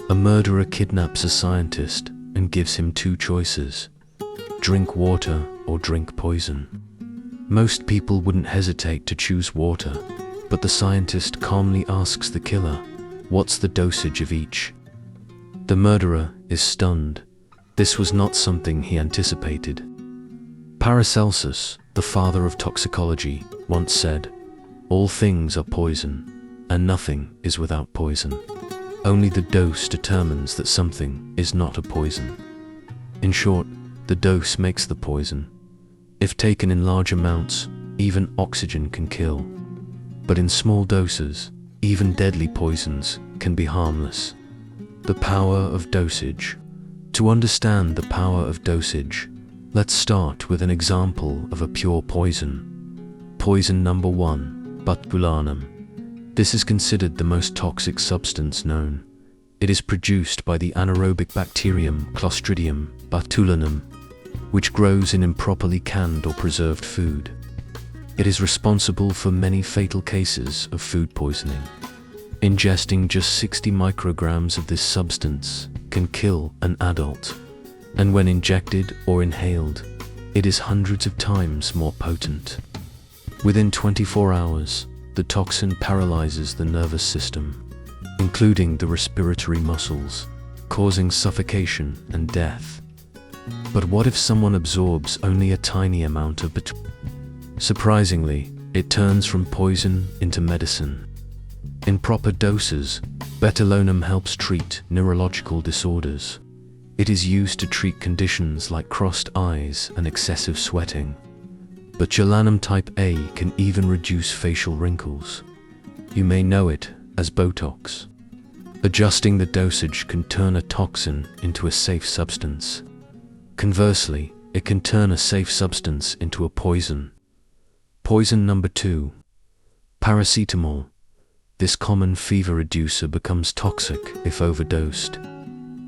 A murderer kidnaps a scientist and gives him two choices: drink water or drink poison. Most people wouldn't hesitate to choose water, but the scientist calmly asks the killer, "What's the dosage of each?" The murderer is stunned. This was not something he anticipated. Paracelsus, the father of toxicology, once said, "All things are poison, and nothing is without poison. Only the dose determines that something is not a poison." In short, the dose makes the poison. If taken in large amounts, even oxygen can kill. But in small doses, even deadly poisons can be harmless. The power of dosage. To understand the power of dosage, let's start with an example of a pure poison. Poison number 1, botulinum. This is considered the most toxic substance known. It is produced by the anaerobic bacterium Clostridium botulinum, which grows in improperly canned or preserved food. It is responsible for many fatal cases of food poisoning. Ingesting just 60 micrograms of this substance can kill an adult, and when injected or inhaled, it is hundreds of times more potent. Within 24 hours, the toxin paralyzes the nervous system, including the respiratory muscles, causing suffocation and death. But what if someone absorbs only a tiny amount of botulinum? Surprisingly, it turns from poison into medicine. In proper doses, botulinum helps treat neurological disorders. It is used to treat conditions like crossed eyes and excessive sweating. Botulinum type A can even reduce facial wrinkles. You may know it as Botox. Adjusting the dosage can turn a toxin into a safe substance. Conversely, it can turn a safe substance into a poison. Poison number 2, paracetamol. This common fever reducer becomes toxic if overdosed.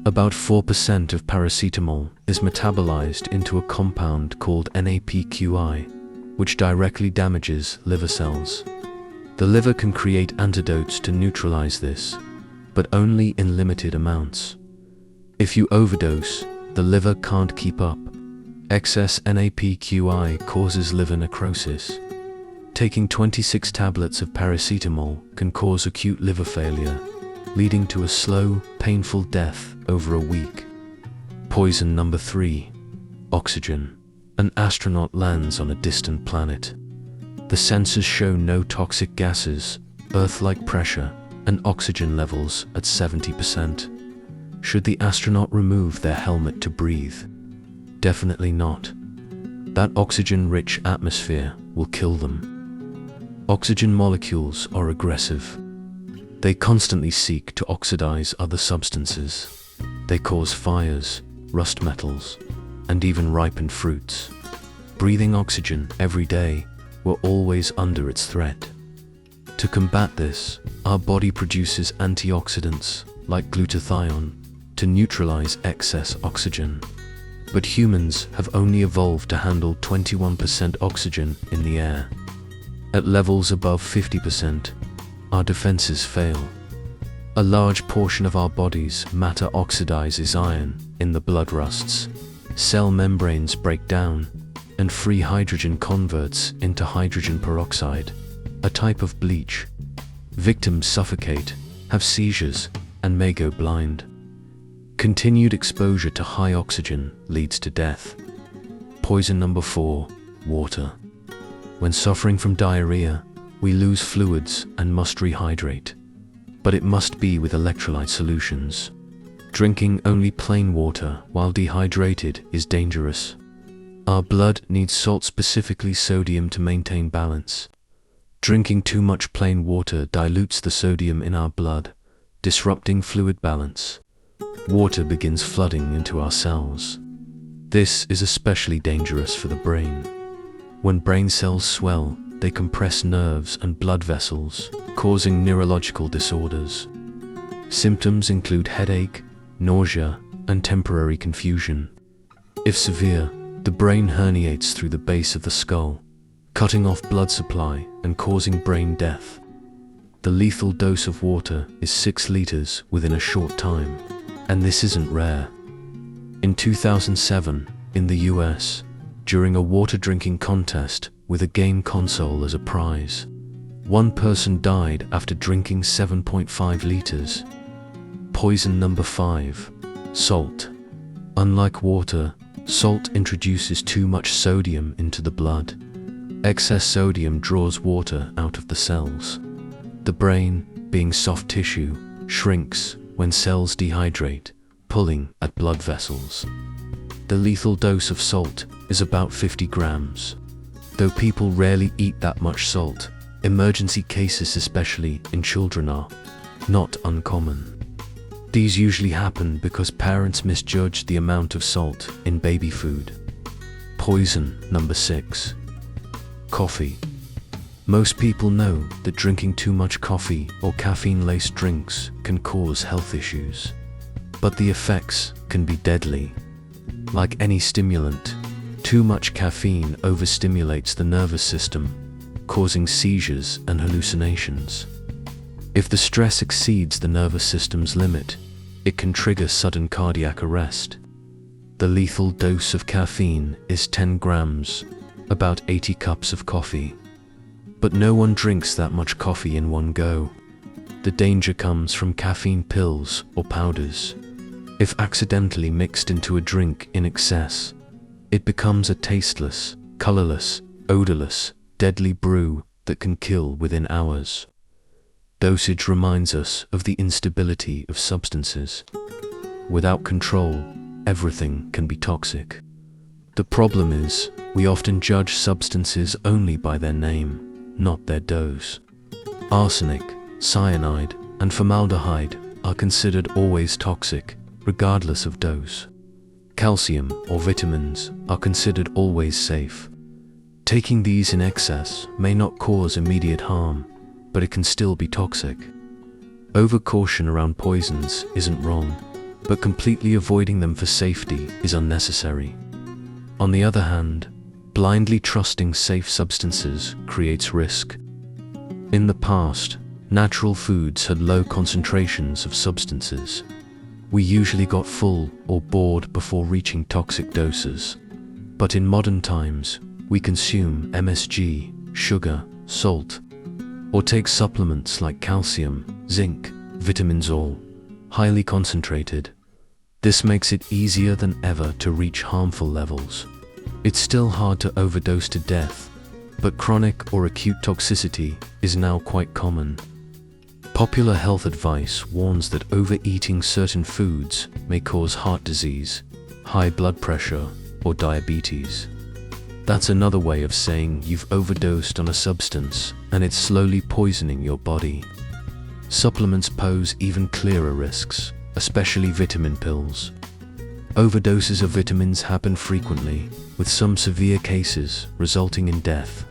About 4% of paracetamol is metabolized into a compound called NAPQI, which directly damages liver cells. The liver can create antidotes to neutralize this, but only in limited amounts. If you overdose, the liver can't keep up. Excess NAPQI causes liver necrosis. Taking 26 tablets of paracetamol can cause acute liver failure, leading to a slow, painful death over a week. Poison number 3, oxygen. An astronaut lands on a distant planet. The sensors show no toxic gases, Earth-like pressure, and oxygen levels at 70%. Should the astronaut remove their helmet to breathe? Definitely not. That oxygen-rich atmosphere will kill them. Oxygen molecules are aggressive. They constantly seek to oxidize other substances. They cause fires, rust metals, and even ripen fruits. Breathing oxygen every day, we're always under its threat. To combat this, our body produces antioxidants like glutathione to neutralize excess oxygen. But humans have only evolved to handle 21% oxygen in the air. At levels above 50%, our defenses fail. A large portion of our body's matter oxidizes iron in the blood rusts. Cell membranes break down, and free hydrogen converts into hydrogen peroxide, a type of bleach. Victims suffocate, have seizures, and may go blind. Continued exposure to high oxygen leads to death. Poison number 4, water. When suffering from diarrhea, we lose fluids and must rehydrate. But it must be with electrolyte solutions. Drinking only plain water while dehydrated is dangerous. Our blood needs salt, specifically sodium, to maintain balance. Drinking too much plain water dilutes the sodium in our blood, disrupting fluid balance. Water begins flooding into our cells. This is especially dangerous for the brain. When brain cells swell, they compress nerves and blood vessels, causing neurological disorders. Symptoms include headache, nausea, and temporary confusion. If severe, the brain herniates through the base of the skull, cutting off blood supply and causing brain death. The lethal dose of water is 6 liters within a short time, and this isn't rare. In 2007, in the US, during a water drinking contest with a game console as a prize, one person died after drinking 7.5 liters. Poison number 5. Salt. Unlike water, salt introduces too much sodium into the blood. Excess sodium draws water out of the cells. The brain, being soft tissue, shrinks when cells dehydrate, pulling at blood vessels. The lethal dose of salt is about 50 grams. Though people rarely eat that much salt, emergency cases, especially in children, are not uncommon. These usually happen because parents misjudge the amount of salt in baby food. Poison number 6. Coffee. Most people know that drinking too much coffee or caffeine-laced drinks can cause health issues. But the effects can be deadly. Like any stimulant, too much caffeine overstimulates the nervous system, causing seizures and hallucinations. If the stress exceeds the nervous system's limit, it can trigger sudden cardiac arrest. The lethal dose of caffeine is 10 grams, about 80 cups of coffee. But no one drinks that much coffee in one go. The danger comes from caffeine pills or powders. If accidentally mixed into a drink in excess, it becomes a tasteless, colorless, odorless, deadly brew that can kill within hours. Dosage reminds us of the instability of substances. Without control, everything can be toxic. The problem is, we often judge substances only by their name, not their dose. Arsenic, cyanide, and formaldehyde are considered always toxic, regardless of dose. Calcium or vitamins are considered always safe. Taking these in excess may not cause immediate harm, but it can still be toxic. Overcaution around poisons isn't wrong, but completely avoiding them for safety is unnecessary. On the other hand, blindly trusting safe substances creates risk. In the past, natural foods had low concentrations of substances. We usually got full or bored before reaching toxic doses. But in modern times, we consume MSG, sugar, salt, or take supplements like calcium, zinc, vitamins, all highly concentrated. This makes it easier than ever to reach harmful levels. It's still hard to overdose to death, but chronic or acute toxicity is now quite common. Popular health advice warns that overeating certain foods may cause heart disease, high blood pressure, or diabetes. That's another way of saying you've overdosed on a substance and it's slowly poisoning your body. Supplements pose even clearer risks, especially vitamin pills. Overdoses of vitamins happen frequently, with some severe cases resulting in death.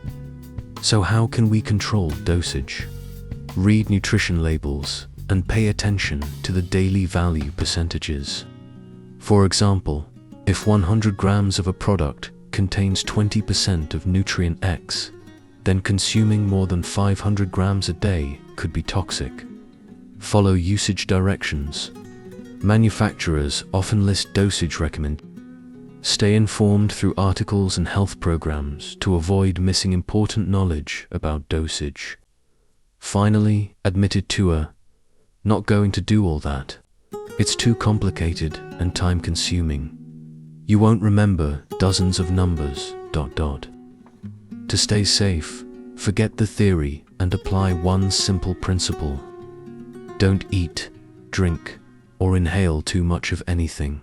So how can we control dosage? Read nutrition labels and pay attention to the daily value percentages. For example, if 100 grams of a product contains 20% of nutrient X, then consuming more than 500 grams a day could be toxic. Follow usage directions. Manufacturers often list dosage recommendations. Stay informed through articles and health programs to avoid missing important knowledge about dosage. Finally, admit it to her. Not going to do all that. It's too complicated and time-consuming. You won't remember dozens of numbers, ... To stay safe, forget the theory and apply one simple principle. Don't eat, drink, or inhale too much of anything.